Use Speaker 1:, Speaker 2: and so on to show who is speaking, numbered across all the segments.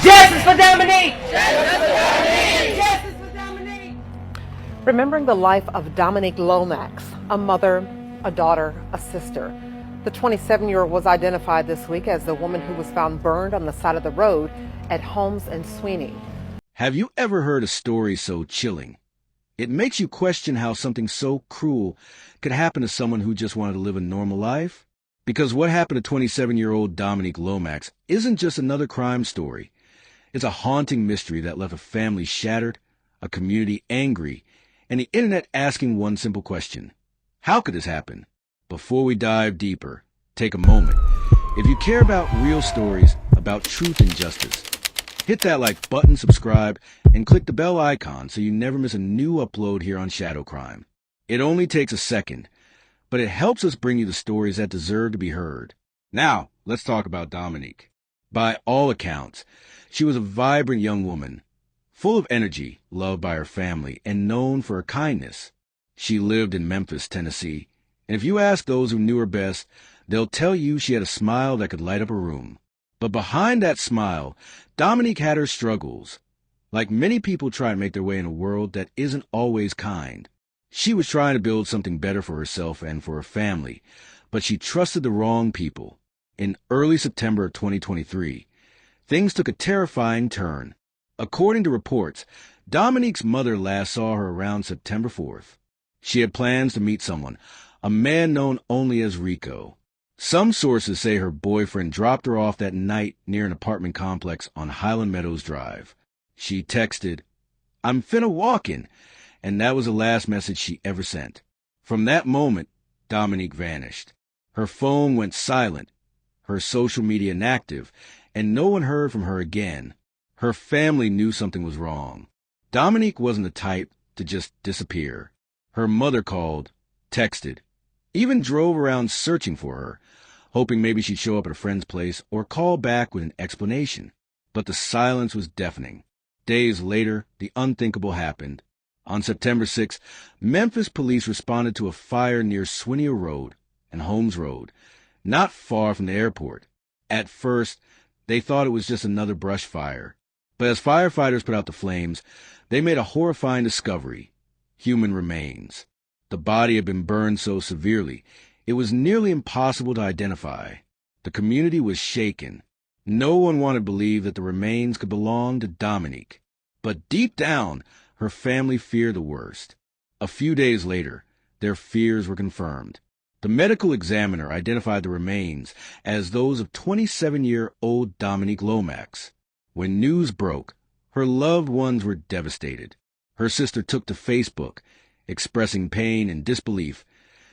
Speaker 1: Justice for Dominique! Justice for Dominique! Justice for Dominique!
Speaker 2: Remembering the life of Dominique Lomax, a mother, a daughter, a sister. The 27-year-old was identified this week as the woman who was found burned on the side of the road at homes in Swinnea.
Speaker 3: Have you ever heard a story so chilling? It makes you question how something so cruel could happen to someone who just wanted to live a normal life. Because what happened to 27-year-old Dominique Lomax isn't just another crime story. It's a haunting mystery that left a family shattered, a community angry, and the internet asking one simple question. How could this happen? Before we dive deeper, take a moment. If you care about real stories, about truth and justice, hit that like button, subscribe, and click the bell icon so you never miss a new upload here on Shadow Crime. It only takes a second, but it helps us bring you the stories that deserve to be heard. Now, let's talk about Dominique. By all accounts, she was a vibrant young woman, full of energy, loved by her family, and known for her kindness. She lived in Memphis, Tennessee, and if you ask those who knew her best, they'll tell you she had a smile that could light up a room. But behind that smile, Dominique had her struggles. Like many people try to make their way in a world that isn't always kind. She was trying to build something better for herself and for her family, but she trusted the wrong people. In early September of 2023, things took a terrifying turn. According to reports, Dominique's mother last saw her around September 4th. She had plans to meet someone, a man known only as Rico. Some sources say her boyfriend dropped her off that night near an apartment complex on Highland Meadows Drive. She texted, "I'm finna walkin'," and that was the last message she ever sent. From that moment, Dominique vanished. Her phone went silent, her social media inactive, and no one heard from her again. Her family knew something was wrong. Dominique wasn't the type to just disappear. Her mother called, texted, even drove around searching for her, hoping maybe she'd show up at a friend's place or call back with an explanation. But the silence was deafening. Days later, the unthinkable happened. On September 6th, Memphis police responded to a fire near Swinnea Road and Holmes Road, not far from the airport. At first, they thought it was just another brush fire. But as firefighters put out the flames, they made a horrifying discovery: human remains. The body had been burned so severely, it was nearly impossible to identify. The community was shaken. No one wanted to believe that the remains could belong to Dominique. But deep down, her family feared the worst. A few days later, their fears were confirmed. The medical examiner identified the remains as those of 27-year-old Dominique Lomax. When news broke, her loved ones were devastated. Her sister took to Facebook, expressing pain and disbelief,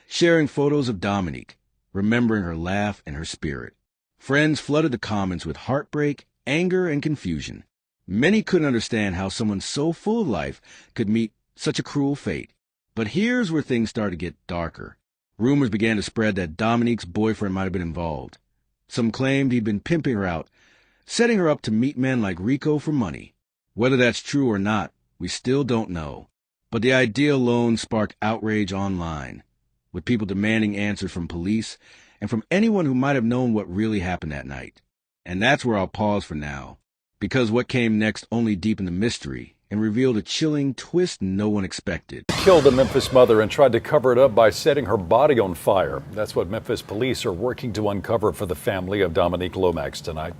Speaker 3: sharing photos of Dominique, remembering her laugh and her spirit. Friends flooded the comments with heartbreak, anger, and confusion. Many couldn't understand how someone so full of life could meet such a cruel fate. But here's where things started to get darker. Rumors began to spread that Dominique's boyfriend might have been involved. Some claimed he'd been pimping her out, setting her up to meet men like Rico for money. Whether that's true or not, we still don't know. But the idea alone sparked outrage online, with people demanding answers from police and from anyone who might have known what really happened that night. And that's where I'll pause for now, because what came next only deepened the mystery and revealed a chilling twist no one expected.
Speaker 4: Killed a Memphis mother and tried to cover it up by setting her body on fire. That's what Memphis police are working to uncover for the family of Dominique Lomax tonight.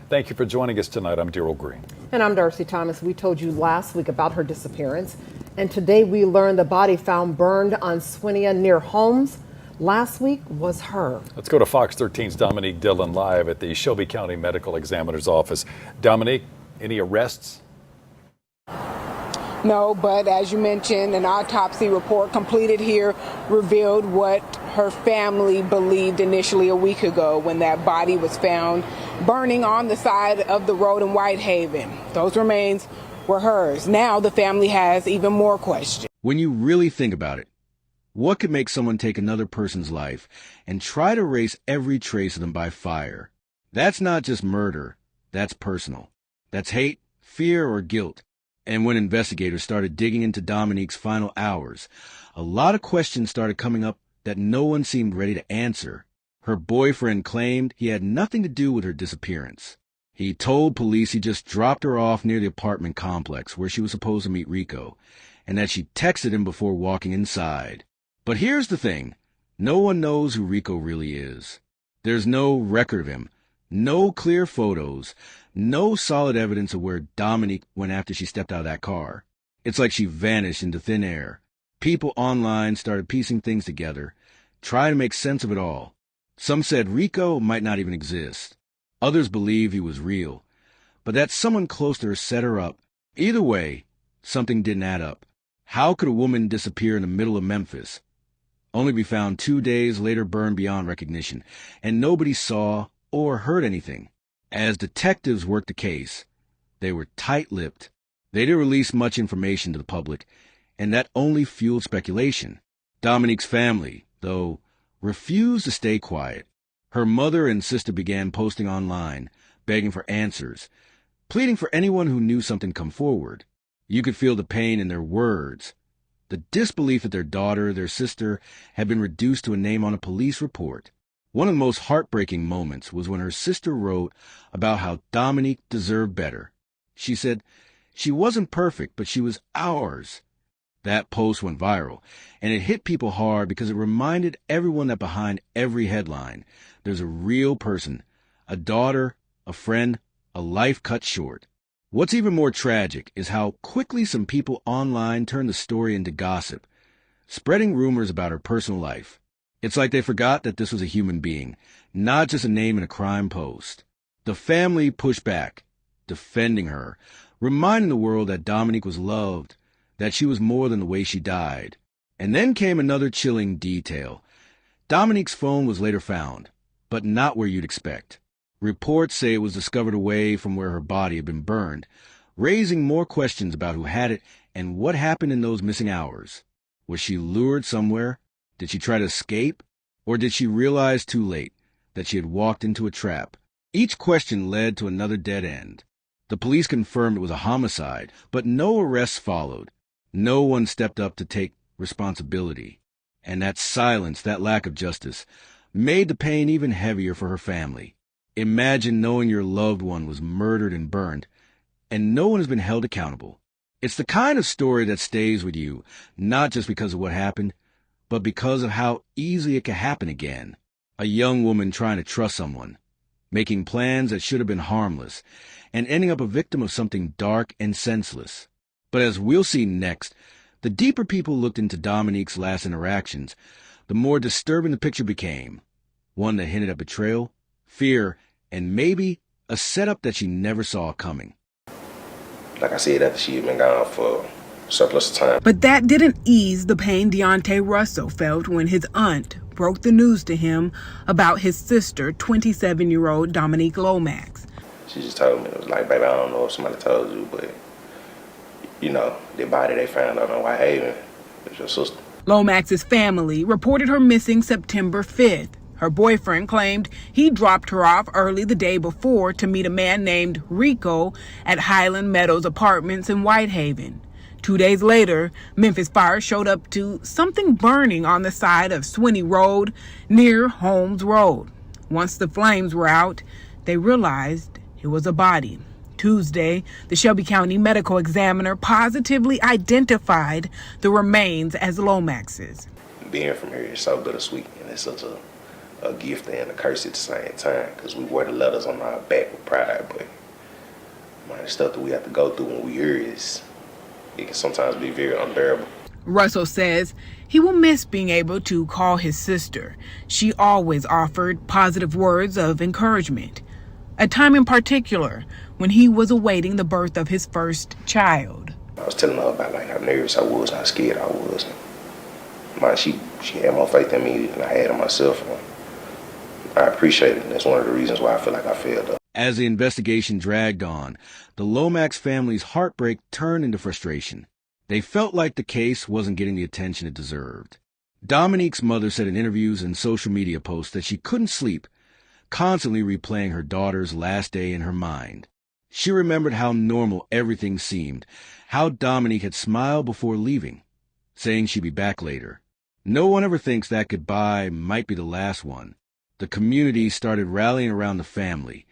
Speaker 4: Thank you for joining us tonight. I'm Daryl Green.
Speaker 2: And I'm Darcy Thomas. We told you last week about her disappearance, and today we learned the body found burned on Swinnea near Holmes last week was her.
Speaker 4: Let's go to Fox 13's Dominique Dillon live at the Shelby County Medical Examiner's office. Dominique, any arrests?
Speaker 5: No, but as you mentioned, an autopsy report completed here revealed what her family believed initially a week ago when that body was found burning on the side of the road in Whitehaven. Those remains were hers. Now the family has even more questions.
Speaker 3: When you really think about it, what could make someone take another person's life and try to erase every trace of them by fire? That's not just murder, that's personal. That's hate, fear, or guilt. And when investigators started digging into Dominique's final hours, a lot of questions started coming up that no one seemed ready to answer. Her boyfriend claimed he had nothing to do with her disappearance. He told police he just dropped her off near the apartment complex where she was supposed to meet Rico, and that she texted him before walking inside. But here's the thing. No one knows who Rico really is. There's no record of him, no clear photos, no solid evidence of where Dominique went after she stepped out of that car. It's like she vanished into thin air. People online started piecing things together, trying to make sense of it all. Some said Rico might not even exist. Others believe he was real, but that someone close to her set her up. Either way, something didn't add up. How could a woman disappear in the middle of Memphis, only be found 2 days later burned beyond recognition, and nobody saw or heard anything? As detectives worked the case, they were tight-lipped. They didn't release much information to the public, and that only fueled speculation. Dominique's family, though, refused to stay quiet. Her mother and sister began posting online, begging for answers, pleading for anyone who knew something to come forward. You could feel the pain in their words, the disbelief that their daughter, their sister, had been reduced to a name on a police report. One of the most heartbreaking moments was when her sister wrote about how Dominique deserved better. She said, "She wasn't perfect, but she was ours." That post went viral, and it hit people hard because it reminded everyone that behind every headline, there's a real person, a daughter, a friend, a life cut short. What's even more tragic is how quickly some people online turned the story into gossip, spreading rumors about her personal life. It's like they forgot that this was a human being, not just a name in a crime post. The family pushed back, defending her, reminding the world that Dominique was loved, that she was more than the way she died. And then came another chilling detail. Dominique's phone was later found, but not where you'd expect. Reports say it was discovered away from where her body had been burned, raising more questions about who had it and what happened in those missing hours. Was she lured somewhere? Did she try to escape? Or did she realize too late that she had walked into a trap? Each question led to another dead end. The police confirmed it was a homicide, but no arrests followed. No one stepped up to take responsibility. And that silence, that lack of justice, made the pain even heavier for her family. Imagine knowing your loved one was murdered and burned, and no one has been held accountable. It's the kind of story that stays with you, not just because of what happened, but because of how easily it can happen again. A young woman trying to trust someone, making plans that should have been harmless, and ending up a victim of something dark and senseless. But as we'll see next, the deeper people looked into Dominique's last interactions, the more disturbing the picture became. One that hinted at betrayal, fear, and maybe a setup that she never saw coming.
Speaker 6: Like I said, after she had been gone for surplus of time.
Speaker 5: But that didn't ease the pain Deontay Russell felt when his aunt broke the news to him about his sister, 27-year-old Dominique Lomax.
Speaker 6: She just told me, it was like, baby, I don't know if somebody told you, but, you know, the body they found out in Whitehaven was your sister.
Speaker 5: Lomax's family reported her missing September 5th. Her boyfriend claimed he dropped her off early the day before to meet a man named Rico at Highland Meadows Apartments in Whitehaven. 2 days later, Memphis fire showed up to something burning on the side of Swinnea Road near Holmes Road. Once the flames were out, they realized it was a body. Tuesday, the Shelby County medical examiner positively identified the remains as Lomax's.
Speaker 6: Being from here is so bittersweet, and it's such a gift and a curse at the same time, because we wear the letters on our back with pride, but man, the stuff that we have to go through when we hear it can sometimes be very unbearable.
Speaker 5: Russell says he will miss being able to call his sister. She always offered positive words of encouragement. A time in particular when he was awaiting the birth of his first child.
Speaker 6: I was telling her about like how nervous I was, how scared I was. Man, she had more faith in me than I had in myself. I appreciate it. That's one of the reasons why I feel like I failed her.
Speaker 3: As the investigation dragged on, the Lomax family's heartbreak turned into frustration. They felt like the case wasn't getting the attention it deserved. Dominique's mother said in interviews and social media posts that she couldn't sleep, constantly replaying her daughter's last day in her mind. She remembered how normal everything seemed, how Dominique had smiled before leaving, saying she'd be back later. No one ever thinks that goodbye might be the last one. The community started rallying around the family,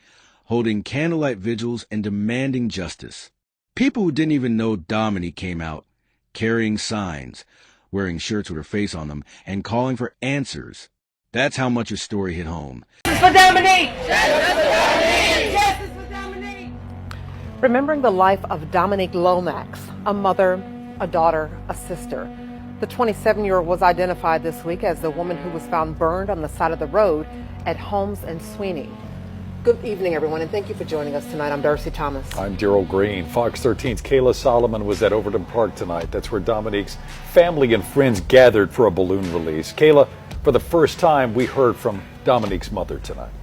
Speaker 3: holding candlelight vigils and demanding justice. People who didn't even know Dominique came out, carrying signs, wearing shirts with her face on them, and calling for answers. That's how much her story hit home.
Speaker 1: Justice for Dominique! Justice for Dominique! Justice for Dominique!
Speaker 2: Remembering the life of Dominique Lomax, a mother, a daughter, a sister. The 27-year-old was identified this week as the woman who was found burned on the side of the road at homes in Swinnea. Good evening, everyone, and thank you for joining us tonight. I'm Darcy Thomas.
Speaker 4: I'm Daryl Green. Fox 13's Kayla Solomon was at Overton Park tonight. That's where Dominique's family and friends gathered for a balloon release. Kayla, for the first time, we heard from Dominique's mother tonight.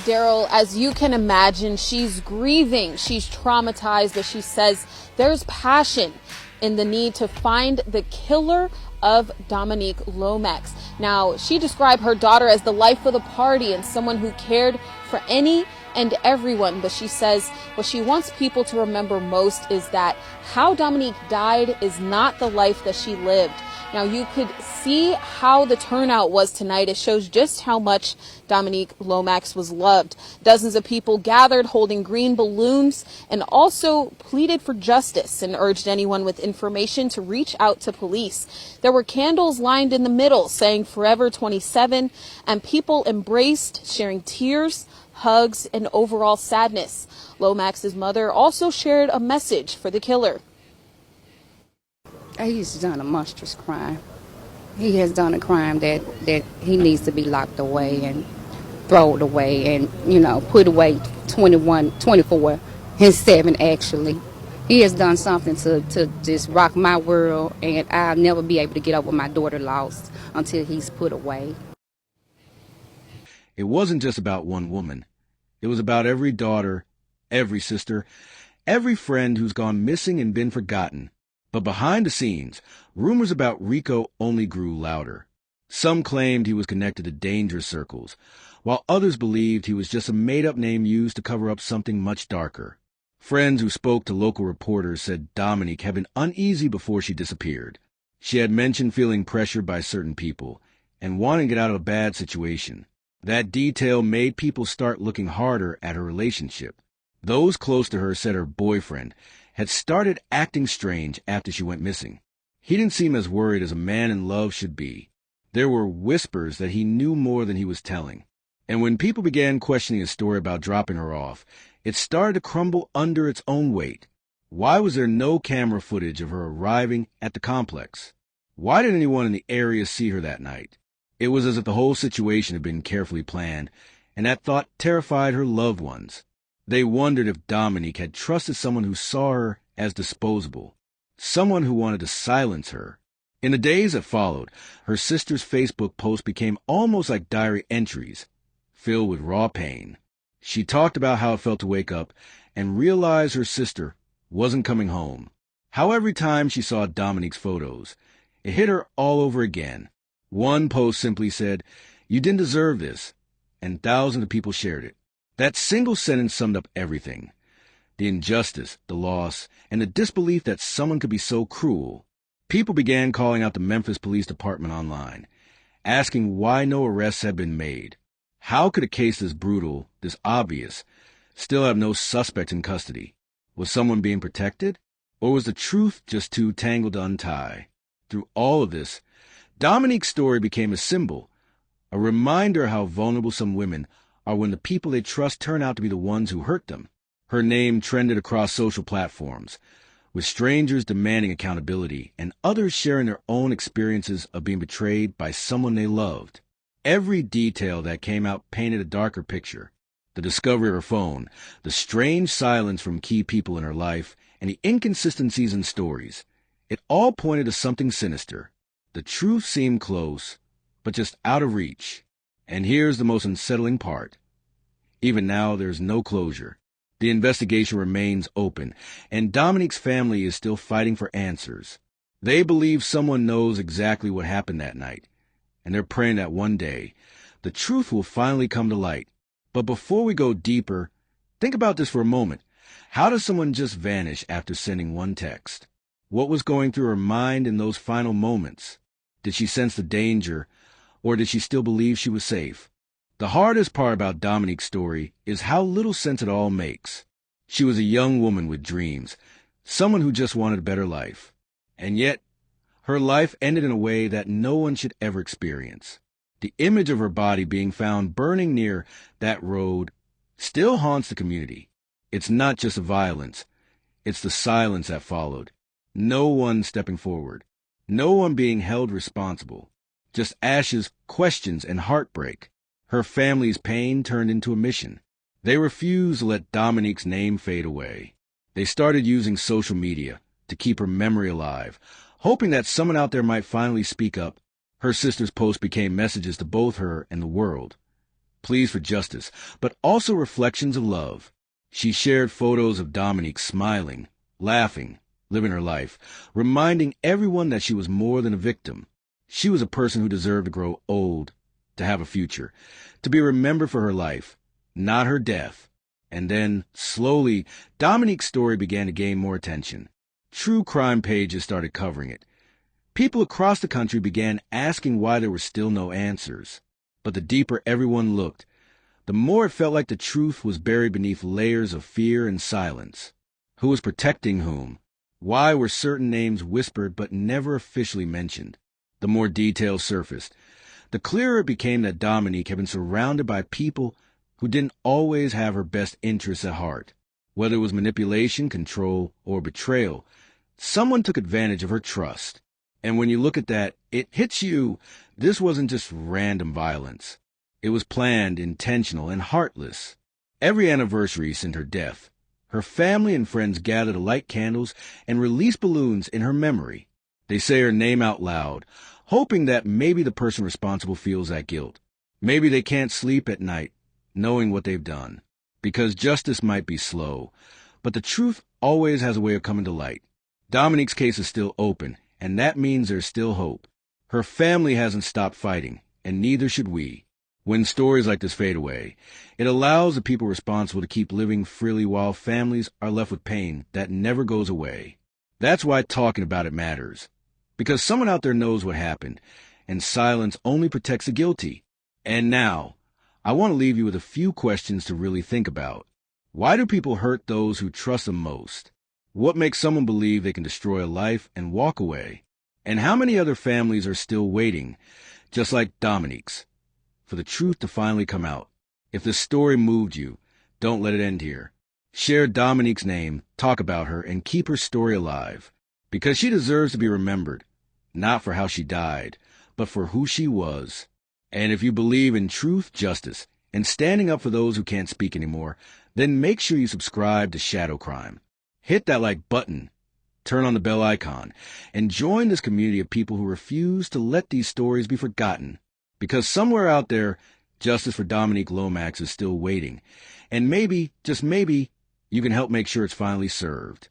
Speaker 7: Daryl, as you can imagine, she's grieving. She's traumatized, but she says there's passion in the need to find the killer of Dominique Lomax. Now, she described her daughter as the life of the party and someone who cared for any and everyone, but she says what she wants people to remember most is that how Dominique died is not the life that she lived. Now, you could see how the turnout was tonight. It shows just how much Dominique Lomax was loved. Dozens of people gathered holding green balloons and also pleaded for justice and urged anyone with information to reach out to police. There were candles lined in the middle saying Forever 27, and people embraced, sharing tears, hugs, and overall sadness. Lomax's mother also shared a message for the killer.
Speaker 8: He's done a monstrous crime. He has done a crime that he needs to be locked away and thrown away and, put away 24 and 7 actually. He has done something to just rock my world, and I'll never be able to get over my daughter lost until he's put away.
Speaker 3: It wasn't just about one woman. It was about every daughter, every sister, every friend who's gone missing and been forgotten. But behind the scenes, rumors about Rico only grew louder. Some claimed he was connected to danger circles, while others believed he was just a made-up name used to cover up something much darker. Friends who spoke to local reporters said Dominique had been uneasy before she disappeared. She had mentioned feeling pressured by certain people and wanting to get out of a bad situation. That detail made people start looking harder at her relationship. Those close to her said her boyfriend had started acting strange after she went missing. He didn't seem as worried as a man in love should be. There were whispers that he knew more than he was telling. And when people began questioning his story about dropping her off, it started to crumble under its own weight. Why was there no camera footage of her arriving at the complex? Why didn't anyone in the area see her that night? It was as if the whole situation had been carefully planned, and that thought terrified her loved ones. They wondered if Dominique had trusted someone who saw her as disposable, someone who wanted to silence her. In the days that followed, her sister's Facebook posts became almost like diary entries, filled with raw pain. She talked about how it felt to wake up and realize her sister wasn't coming home. How every time she saw Dominique's photos, it hit her all over again. One post simply said, "You didn't deserve this," and thousands of people shared it. That single sentence summed up everything. The injustice, the loss, and the disbelief that someone could be so cruel. People began calling out the Memphis Police Department online, asking why no arrests had been made. How could a case this brutal, this obvious, still have no suspects in custody? Was someone being protected? Or was the truth just too tangled to untie? Through all of this, Dominique's story became a symbol, a reminder how vulnerable some women are when the people they trust turn out to be the ones who hurt them. Her name trended across social platforms, with strangers demanding accountability and others sharing their own experiences of being betrayed by someone they loved. Every detail that came out painted a darker picture. The discovery of her phone, the strange silence from key people in her life, and the inconsistencies in stories. It all pointed to something sinister. The truth seemed close, but just out of reach. And here's the most unsettling part. Even now, there's no closure. The investigation remains open, and Dominique's family is still fighting for answers. They believe someone knows exactly what happened that night, and they're praying that one day, the truth will finally come to light. But before we go deeper, think about this for a moment. How does someone just vanish after sending one text? What was going through her mind in those final moments? Did she sense the danger, or did she still believe she was safe? The hardest part about Dominique's story is how little sense it all makes. She was a young woman with dreams, someone who just wanted a better life. And yet, her life ended in a way that no one should ever experience. The image of her body being found burning near that road still haunts the community. It's not just the violence, it's the silence that followed. No one stepping forward. No one being held responsible. Just ashes, questions, and heartbreak. Her family's pain turned into a mission. They refused to let Dominique's name fade away. They started using social media to keep her memory alive, hoping that someone out there might finally speak up. Her sister's posts became messages to both her and the world. Pleas for justice, but also reflections of love. She shared photos of Dominique smiling, laughing, living her life, reminding everyone that she was more than a victim. She was a person who deserved to grow old, to have a future, to be remembered for her life, not her death. And then, slowly, Dominique's story began to gain more attention. True crime pages started covering it. People across the country began asking why there were still no answers. But the deeper everyone looked, the more it felt like the truth was buried beneath layers of fear and silence. Who was protecting whom? Why were certain names whispered but never officially mentioned? The more details surfaced, the clearer it became that Dominique had been surrounded by people who didn't always have her best interests at heart. Whether it was manipulation, control, or betrayal, someone took advantage of her trust. And when you look at that, it hits you. This wasn't just random violence. It was planned, intentional, and heartless. Every anniversary since her death, her family and friends gathered to light candles and release balloons in her memory. They say her name out loud, hoping that maybe the person responsible feels that guilt. Maybe they can't sleep at night knowing what they've done. Because justice might be slow, but the truth always has a way of coming to light. Dominique's case is still open, and that means there's still hope. Her family hasn't stopped fighting, and neither should we. When stories like this fade away, it allows the people responsible to keep living freely while families are left with pain that never goes away. That's why talking about it matters. Because someone out there knows what happened, and silence only protects the guilty. And now, I want to leave you with a few questions to really think about. Why do people hurt those who trust them most? What makes someone believe they can destroy a life and walk away? And how many other families are still waiting, just like Dominique's, for the truth to finally come out? If this story moved you, don't let it end here. Share Dominique's name, talk about her, and keep her story alive. Because she deserves to be remembered, not for how she died, but for who she was. And if you believe in truth, justice, and standing up for those who can't speak anymore, then make sure you subscribe to Shadow Crime. Hit that like button, turn on the bell icon, and join this community of people who refuse to let these stories be forgotten. Because somewhere out there, justice for Dominique Lomax is still waiting. And maybe, just maybe, you can help make sure it's finally served.